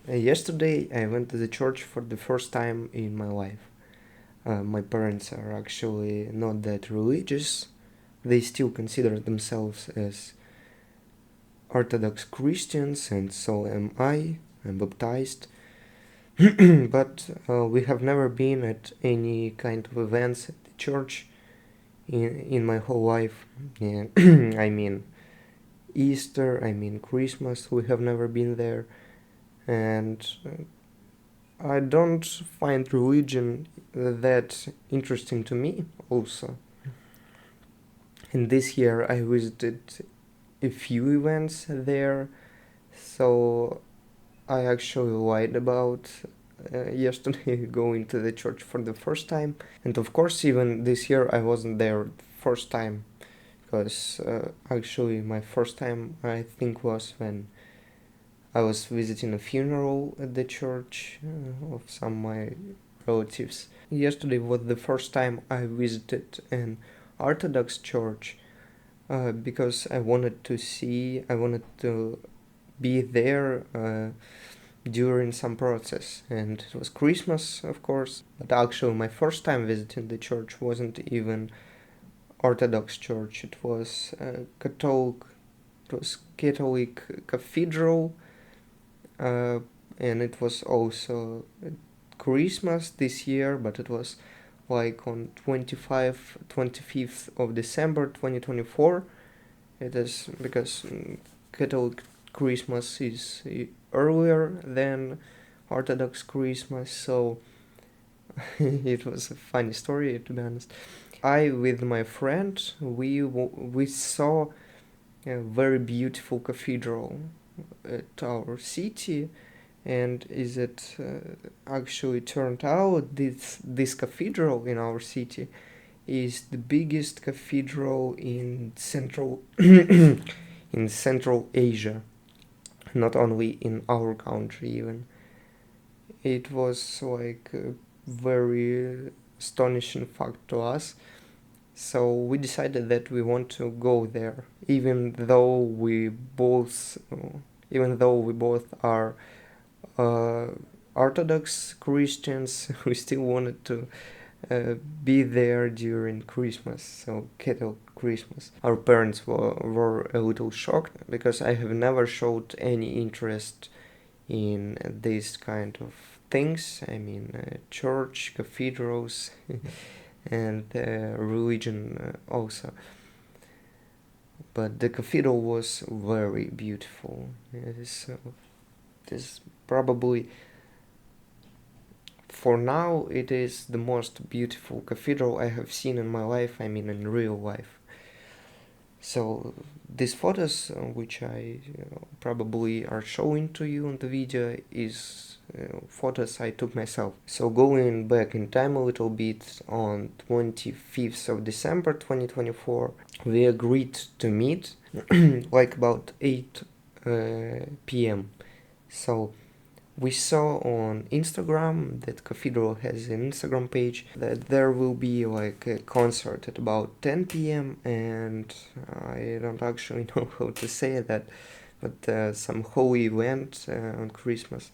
Yesterday I went to the church for the first time in my life. My parents are actually not that religious. They still consider themselves as Orthodox Christians, and so am I. I'm baptized. But we have never been at any kind of events at the church in my whole life. Yeah. I mean, Easter, I mean, Christmas, we have never been there. And I don't find religion that interesting to me also. And this year I visited a few events there, so I actually lied about yesterday going to the church for the first time. And of course, even this year I wasn't there first time, because actually my first time I think was when I was visiting a funeral at the church of some of my relatives. Yesterday was the first time I visited an Orthodox church because I wanted to be there during some process, and it was Christmas, of course. But actually, my first time visiting the church wasn't even Orthodox church. It was Catholic. It was Catholic cathedral, uh, and it was also Christmas this year, but it was like on 25th of December 2024. It is because Catholic Christmas is earlier than Orthodox Christmas, so it was a funny story, to be honest. I, with my friend, we saw a very beautiful cathedral at our city, and is it actually turned out this cathedral in our city is the biggest cathedral in Central in Central Asia, not only in our country even. It was like a very astonishing fact to us. So we decided that we want to go there, even though we both are uh, Orthodox Christians. We still wanted to be there during Christmas, so Catholic Christmas. Our parents were a little shocked because I have never showed any interest in this kind of things. I mean, church, cathedrals, and religion also. But the cathedral was very beautiful. It is probably, for now, it is the most beautiful cathedral I have seen in my life. I mean, in real life. So these photos, which I probably are showing to you on the video, is photos I took myself. So going back in time a little bit, on 25th of December 2024, we agreed to meet like about 8 p.m. So we saw on Instagram that Cathedral has an Instagram page that there will be like a concert at about 10 p.m. and I don't actually know how to say that, but some holy event on Christmas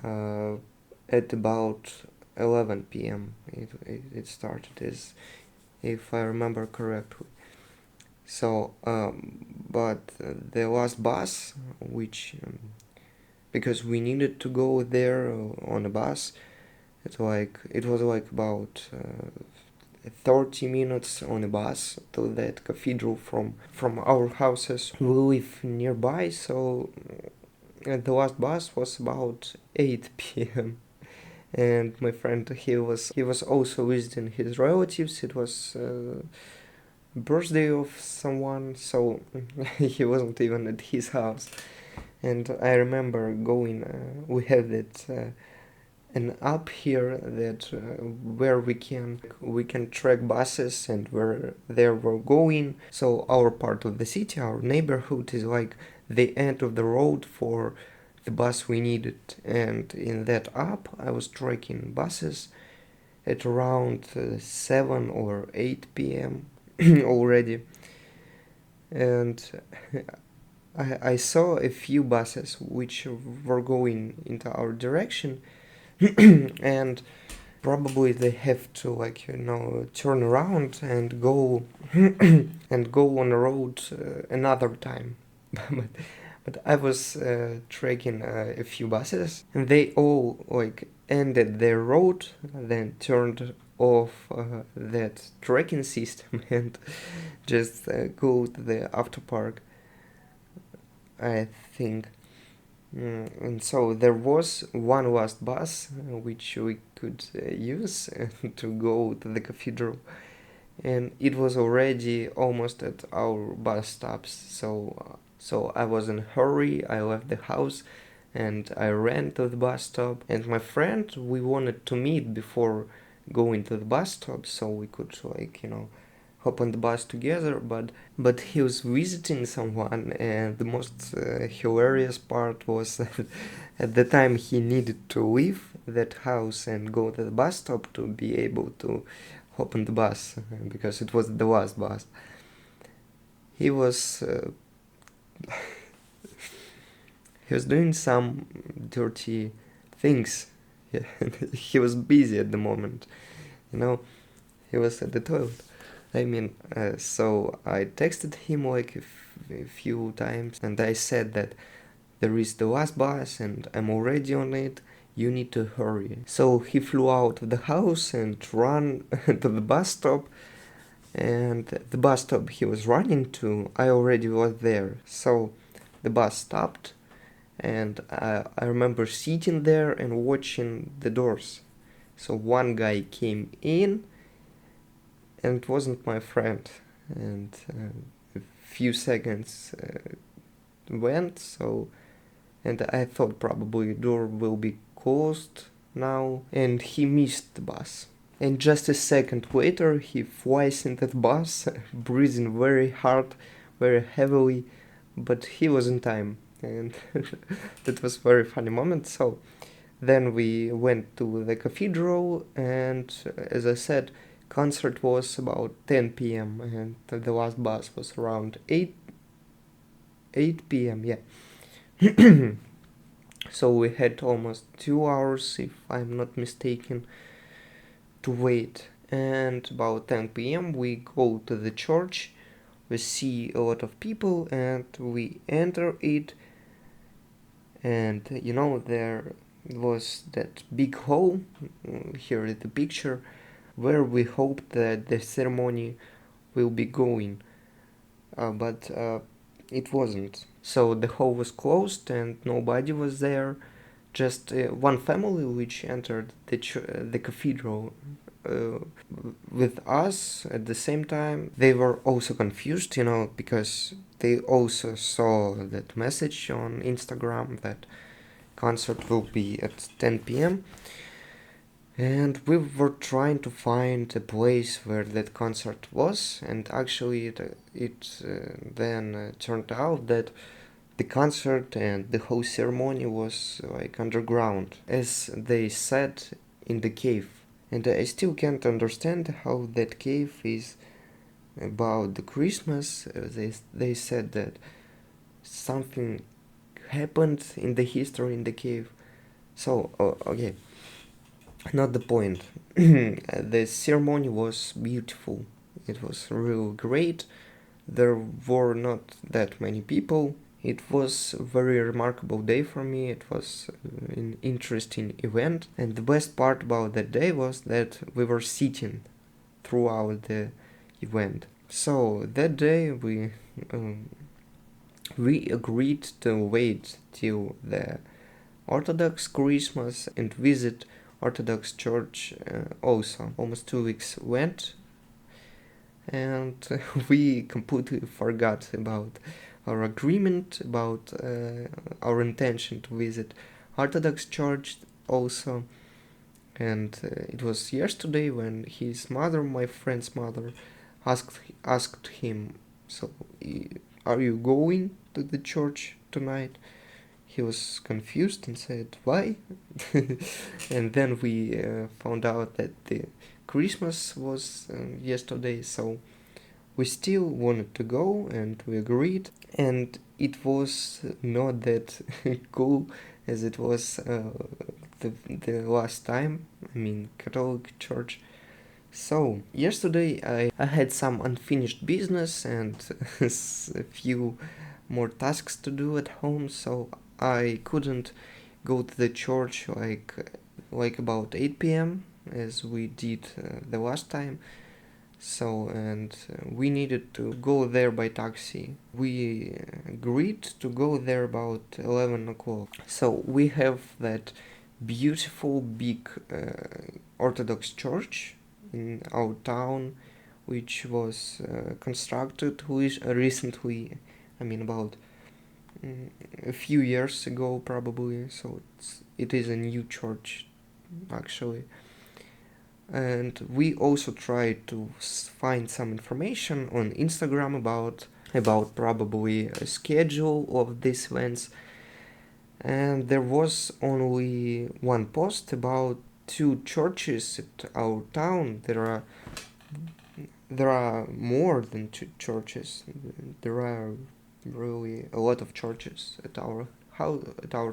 at about 11 p.m. It started, as if I remember correctly. So, but the last bus, which because we needed to go there on a bus. It was like about 30 minutes on a bus to that cathedral from our houses. We live nearby, so the last bus was about 8 p.m. And my friend, he was also visiting his relatives. It was birthday of someone, so he wasn't even at his house. And I remember going. We have an app here that where we can track buses and where they were going. So our part of the city, our neighborhood, is like the end of the road for the bus we needed. And in that app, I was tracking buses at around 7 or 8 p.m. already. And I saw a few buses which were going into our direction, and probably they have to, like, turn around and go and go on the road another time. but but I was tracking a few buses, and they all, like, ended their road, then turned off that tracking system and just go to the after park, I think. And so there was one last bus which we could use to go to the cathedral, and it was already almost at our bus stops. So I was in a hurry. I left the house and I ran to the bus stop. And my friend, we wanted to meet before going to the bus stop, so we could, like, hop on the bus together. But he was visiting someone, and the most hilarious part was that at the time he needed to leave that house and go to the bus stop to be able to hop on the bus because it was the last bus. He was he was doing some dirty things. Yeah, he was busy at the moment. You know, he was at the toilet. I mean, so I texted him like a few times, and I said that there is the last bus and I'm already on it. You need to hurry. So he flew out of the house and ran to the bus stop. And the bus stop he was running to, I already was there. So the bus stopped, and I remember sitting there and watching the doors. So one guy came in, and it wasn't my friend. And a few seconds went, and I thought probably the door will be closed now, and he missed the bus. And just a second later, he flies into the bus, breathing very hard, very heavily, but he was in time, and that was a very funny moment. So then we went to the cathedral, and as I said, concert was about 10 p.m. and the last bus was around 8 p.m. Yeah. So we had almost 2 hours, if I'm not mistaken, to wait. And about 10 p.m. we go to the church. We see a lot of people and we enter it. And there was that big hall, here is the picture, where we hoped that the ceremony will be going. But it wasn't. So the hall was closed and nobody was there. Just one family which entered the cathedral uh, with us at the same time. They were also confused, because they also saw that message on Instagram that concert will be at 10 p.m. And we were trying to find a place where that concert was, and actually it then turned out that the concert and the whole ceremony was like underground, as they said, in the cave. And I still can't understand how that cave is about the Christmas. They said that something happened in the history in the cave. So, okay, not the point. The ceremony was beautiful. It was real great. There were not that many people. It was a very remarkable day for me. It was an interesting event. And the best part about that day was that we were sitting throughout the event. So that day we agreed to wait till the Orthodox Christmas and visit Orthodox Church also. Almost 2 weeks went, and we completely forgot about our agreement, about our intention to visit Orthodox Church also. And it was yesterday when his mother, my friend's mother, asked him, "So, are you going to the church tonight?" He was confused and said, "Why?" And then we found out that the Christmas was yesterday, so we still wanted to go and we agreed. And it was not that cool as it was the last time. I mean, Catholic Church. So, yesterday I had some unfinished business and a few more tasks to do at home, so I couldn't go to the church like about 8 p.m. as we did the last time. So, and we needed to go there by taxi. We agreed to go there about 11 o'clock. So, we have that beautiful big Orthodox church in our town, which was constructed recently, I mean, about a few years ago, probably. So, it is a new church, actually. And we also tried to find some information on Instagram about probably a schedule of these events, and there was only one post about two churches at our town. There are more than two churches. There are really a lot of churches at our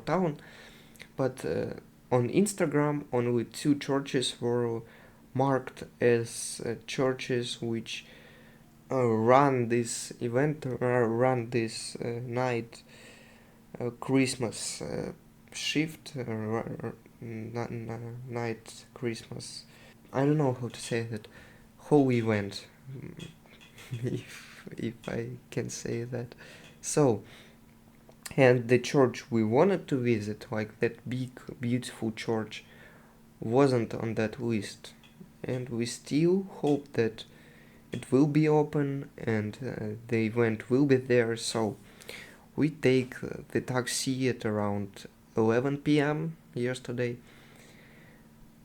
town, but on Instagram only two churches were marked as churches which run this event, run this night Christmas shift, night Christmas. I don't know how to say that. Whole event, if I can say that. So, and the church we wanted to visit, like that big beautiful church, wasn't on that list, and we still hope that it will be open and the event will be there. So we take the taxi at around 11 p.m. yesterday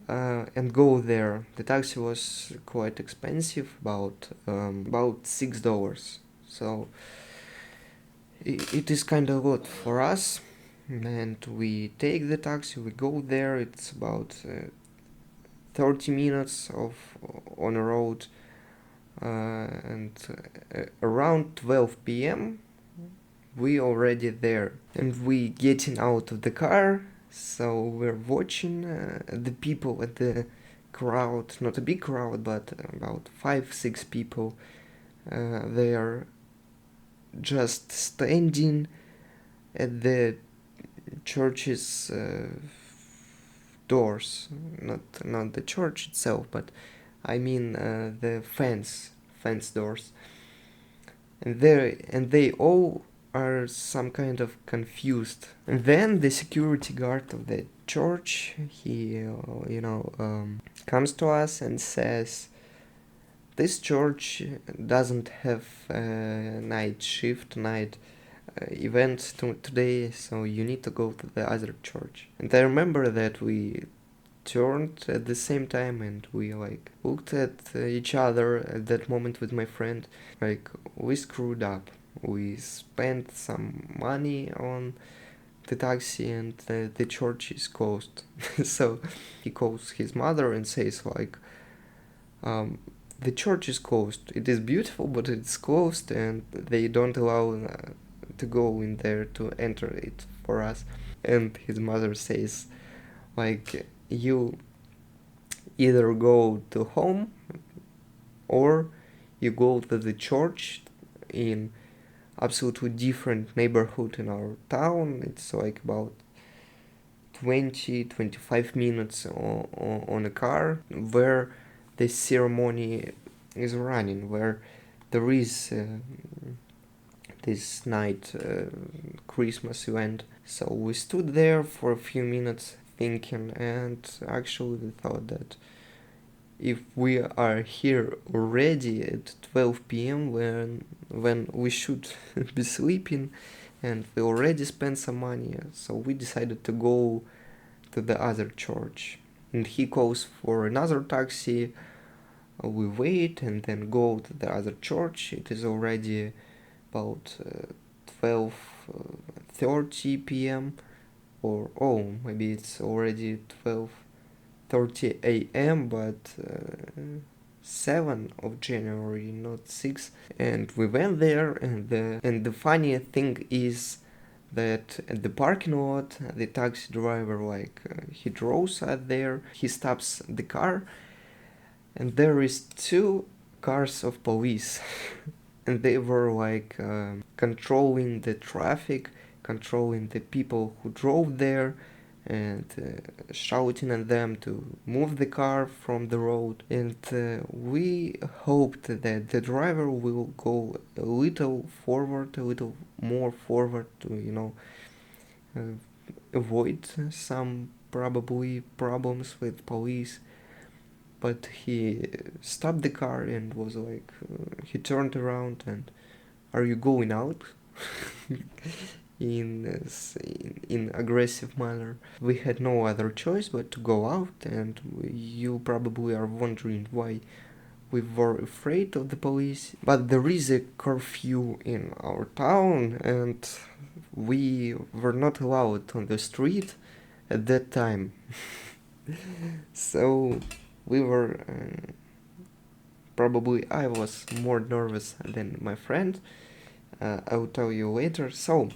and go there. The taxi was quite expensive, about $6. So it is kind of a lot for us. And we take the taxi, we go there. It's about 30 minutes on a road, and around 12 p.m. we already there, and we getting out of the car. So we're watching the people at the crowd, not a big crowd, but about 5-6 people. They are just standing at the church's doors, not the church itself, but I mean the fence doors, and they all are some kind of confused. And then the security guard of the church, he comes to us and says, this church doesn't have night event today, so you need to go to the other church. And I remember that we turned at the same time and we looked at each other at that moment with my friend. We screwed up. We spent some money on the taxi and the church is closed. So he calls his mother and says the church is closed. It is beautiful, but it's closed and they don't allow to go in there to enter it for us. And his mother says you either go to home or you go to the church in absolutely different neighborhood in our town. It's about 20-25 minutes on a car where the ceremony is running, where there is this night Christmas event. So we stood there for a few minutes thinking, and actually we thought that if we are here already at 12 p.m. when we should be sleeping, and we already spent some money, so we decided to go to the other church. And he calls for another taxi. We wait and then go to the other church. It is already about 12:30 p.m. or maybe it's already 12:30 a.m. but 7th of January, not 6th. And we went there, and the funny thing is that at the parking lot, the taxi driver, he draws out there, he stops the car, and there is two cars of police. And they were controlling the traffic, controlling the people who drove there, and shouting at them to move the car from the road. And we hoped that the driver will go a little forward, a little more forward to, uh, avoid some probably problems with police. But he stopped the car and was he turned around and, "Are you going out?" in aggressive manner. We had no other choice but to go out, and you probably are wondering why we were afraid of the police. But there is a curfew in our town, and we were not allowed on the street at that time. So we were probably I was more nervous than my friend. I will tell you later. So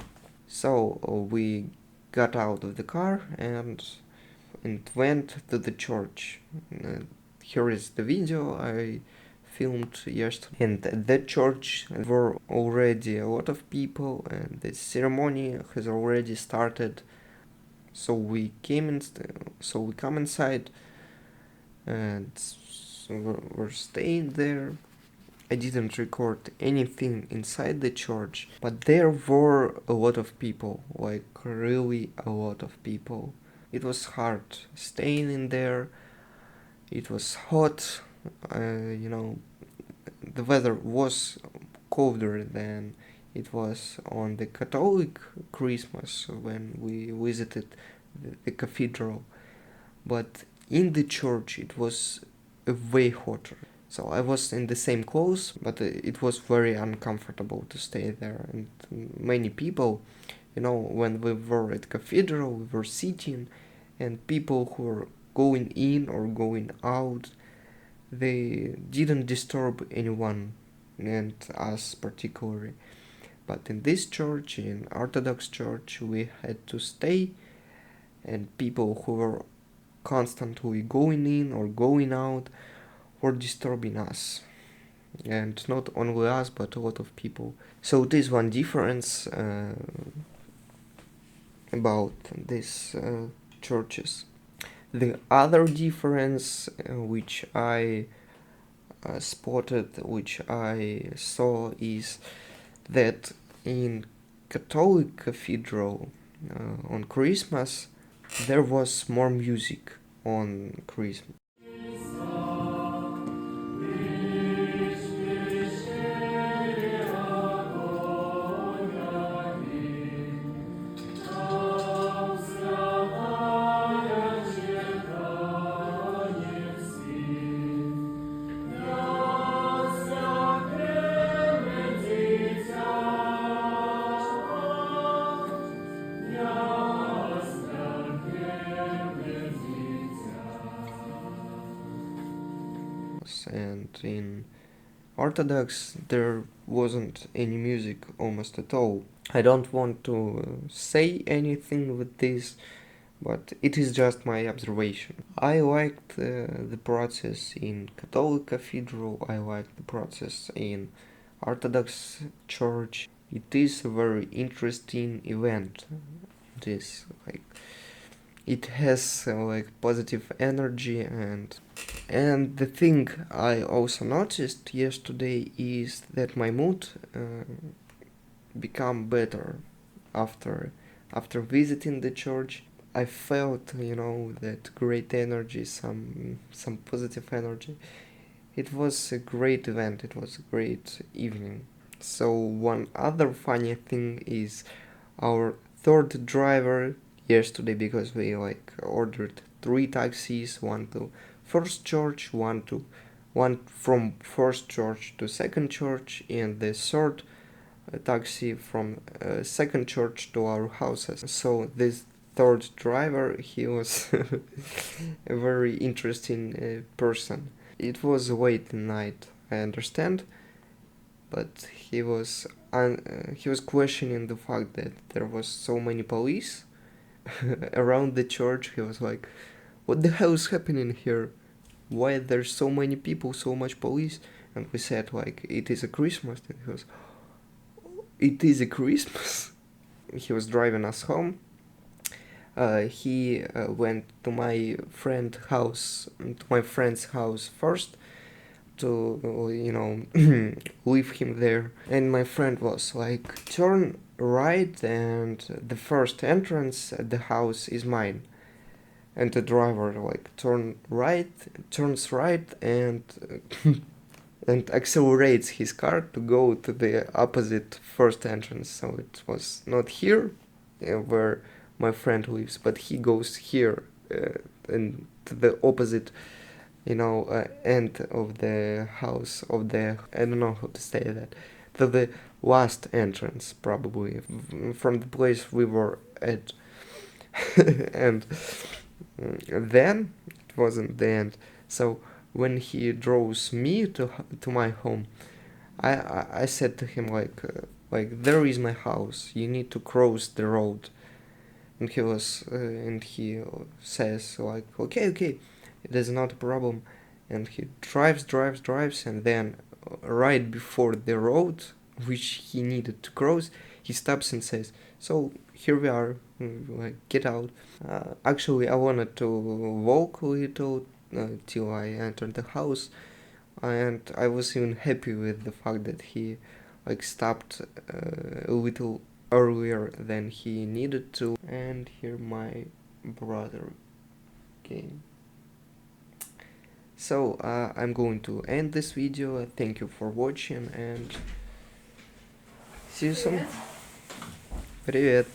we got out of the car and went to the church. Here is the video I filmed yesterday. And at that church there were already a lot of people, and the ceremony has already started. So we come inside, and so we're staying there. I didn't record anything inside the church, but there were a lot of people, really a lot of people. It was hard staying in there. It was hot, the weather was colder than it was on the Catholic Christmas when we visited the cathedral. But in the church it was way hotter. So I was in the same clothes, but it was very uncomfortable to stay there. And many people, when we were at cathedral, we were sitting, and people who were going in or going out, they didn't disturb anyone, and us particularly. But in this church, in Orthodox Church, we had to stay, and people who were constantly going in or going out were disturbing us. And not only us, but a lot of people. So this one difference about these churches. The other difference which I spotted, which I saw, is that in Catholic Cathedral on Christmas there was more music on Christmas. And in Orthodox there wasn't any music almost at all. I don't want to say anything with this, but it is just my observation. I liked the process in Catholic Cathedral, I liked the process in Orthodox Church. It is a very interesting event. It has positive energy, and the thing I also noticed yesterday is that my mood become better after visiting the church. I felt that great energy, some positive energy. It was a great event, it was a great evening. So one other funny thing is our third driver yesterday, because we ordered 3 taxis, one to first church, one from first church to second church, and the third taxi from second church to our houses. So this third driver, he was a very interesting person. it was late in night, I understand, but he was questioning the fact that there was so many police around the church. He was like, what the hell is happening here? Why there's so many people, so much police? And we said like, it is a Christmas. And he was, it is a Christmas. He was driving us home. He went to my friend's house first to leave him there. And my friend was like, turn right and the first entrance at the house is mine. And the driver like turns right and and accelerates his car to go to the opposite first entrance. So it was not here where my friend lives, but he goes here and to the opposite end of the house, of the, I don't know how to say that, to the last entrance probably from the place we were at. And then it wasn't the end. So when he draws me to my home, I said to him like there is my house, you need to cross the road. And he says like, okay, it is not a problem. And he drives, and then right before the road which he needed to cross, he stops and says, so here we are, like, get out. Actually, I wanted to walk a little till I entered the house, and I was even happy with the fact that he like stopped a little earlier than he needed to. And here my brother came. So I'm going to end this video. Thank you for watching and see you soon. Привет.